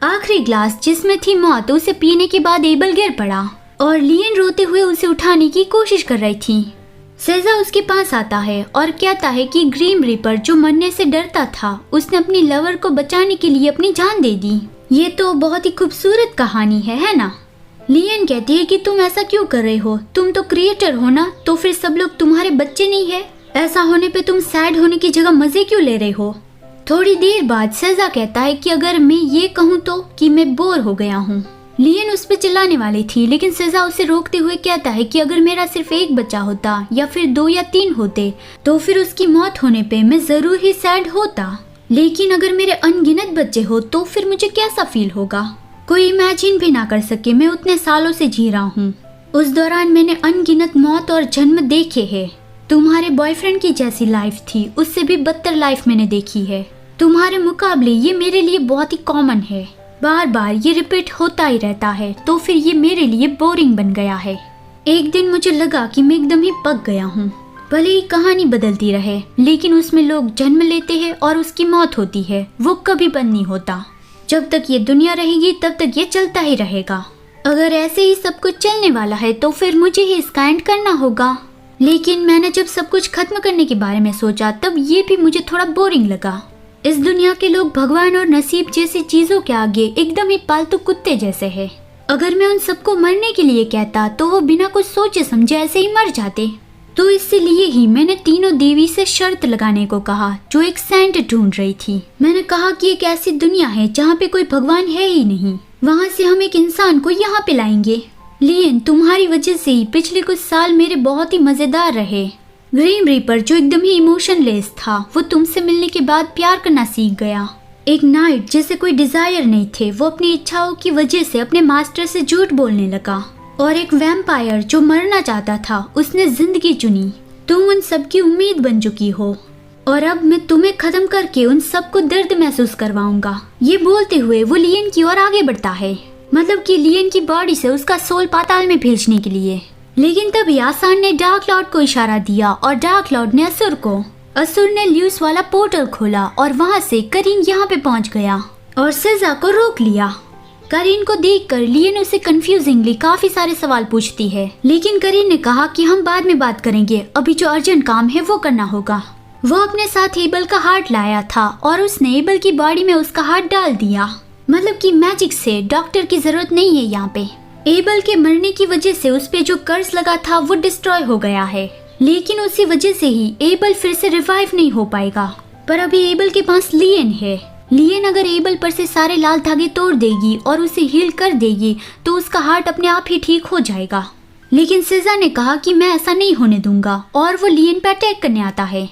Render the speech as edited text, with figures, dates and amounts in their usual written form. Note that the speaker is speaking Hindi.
आखिरी ग्लास जिसमें थी मौत उसे पीने के बाद एबल गिर पड़ा और लियन रोते हुए उसे उठाने की कोशिश कर रही थी। सेजा उसके पास आता है और कहता है कि ग्रीम रीपर जो मरने से डरता था उसने अपनी लवर को बचाने के लिए अपनी जान दे दी। ये तो बहुत ही खूबसूरत कहानी है ना। लियन कहती है कि तुम ऐसा क्यों कर रहे हो, तुम तो क्रिएटर हो ना, तो फिर सब लोग तुम्हारे बच्चे नहीं है। ऐसा होने पे तुम सैड होने की जगह मजे क्यों ले रहे हो। थोड़ी देर बाद सेजा कहता है कि अगर मैं ये कहूँ तो कि मैं बोर हो गया हूँ। लियन उस पर चिल्लाने वाली थी लेकिन सेजा उसे रोकते हुए कहता है कि अगर मेरा सिर्फ एक बच्चा होता या फिर 2 या 3 होते तो फिर उसकी मौत होने पे मैं जरूर ही सैड होता, लेकिन अगर मेरे अनगिनत बच्चे हो तो फिर मुझे कैसा फील होगा। कोई इमेजिन भी ना कर सके मैं उतने सालों से जी रहा हूँ। उस दौरान मैंने अनगिनत मौत और जन्म देखे हैं। तुम्हारे बॉयफ्रेंड की जैसी लाइफ थी, उससे भी बदतर लाइफ मैंने देखी है। तुम्हारे मुकाबले ये मेरे लिए बहुत ही कॉमन है, बार बार ये रिपीट होता ही रहता है, तो फिर ये मेरे लिए बोरिंग बन गया है। एक दिन मुझे लगा कि मैं एकदम ही पक गया हूँ। भले ही कहानी बदलती रहे लेकिन उसमें लोग जन्म लेते हैं और उसकी मौत होती है, वो कभी बंद नहीं होता। जब तक ये दुनिया रहेगी तब तक ये चलता ही रहेगा। अगर ऐसे ही सब कुछ चलने वाला है तो फिर मुझे ही इसका एंड करना होगा। लेकिन मैंने जब सब कुछ खत्म करने के बारे में सोचा तब ये भी मुझे थोड़ा बोरिंग लगा। इस दुनिया के लोग भगवान और नसीब जैसी चीजों के आगे एकदम ही पालतू कुत्ते जैसे हैं। अगर मैं उन सबको मरने के लिए कहता तो वो बिना कुछ सोचे समझे ऐसे ही मर जाते। तो इसलिए ही मैंने तीनों देवी से शर्त लगाने को कहा जो एक सेंट ढूंढ रही थी। मैंने कहा कि एक ऐसी दुनिया है जहाँ पे कोई भगवान है ही नहीं, वहाँ से हम एक इंसान को यहाँ पे लाएंगे। लियन, तुम्हारी वजह से ही पिछले कुछ साल मेरे बहुत ही मजेदार रहे। ग्रीम रीपर जो एकदम ही इमोशनलेस था वो तुमसे मिलने के बाद प्यार करना सीख गया। एक नाइट जिसे कोई डिजायर नहीं थे वो अपनी इच्छाओं की वजह से अपने मास्टर से झूठ बोलने लगा। और एक वैम्पायर जो मरना चाहता था उसने जिंदगी चुनी। तुम उन सब की उम्मीद बन चुकी हो और अब मैं तुम्हें खत्म करके उन सबको दर्द महसूस करवाऊंगा। ये बोलते हुए वो लियन की ओर आगे बढ़ता है, मतलब कि लियन की बॉडी से उसका सोल पाताल में भेजने के लिए। लेकिन तभी आसान ने डार्क लॉर्ड को इशारा दिया और डार्क लॉर्ड ने असुर को। असुर ने ल्यूस वाला पोर्टल खोला और वहाँ से करीन यहाँ पे पहुँच गया और सेजा को रोक लिया। करीन को देखकर लियन उसे कंफ्यूजिंगली काफी सारे सवाल पूछती है, लेकिन करीन ने कहा कि हम बाद में बात करेंगे, अभी जो अर्जेंट काम है वो करना होगा। वो अपने साथ एबल का हार्ट लाया था और उसने एबल की बॉडी में उसका हार्ट डाल दिया, मतलब कि मैजिक से। डॉक्टर की जरूरत नहीं है यहाँ पे। एबल के मरने की वजह से उस पे जो कर्ज लगा था वो डिस्ट्रॉय हो गया है, लेकिन उसी वजह से ही एबल फिर से रिवाइव नहीं हो पाएगा। पर अभी एबल के पास लियन है। लियन अगर एबल पर से सारे लाल धागे तोड़ देगी और उसे हील कर देगी तो उसका हार्ट अपने आप ही ठीक हो जाएगा। लेकिन सेजा ने कहा कि मैं ऐसा नहीं होने दूंगा और वो लियन पर अटैक करने आता है।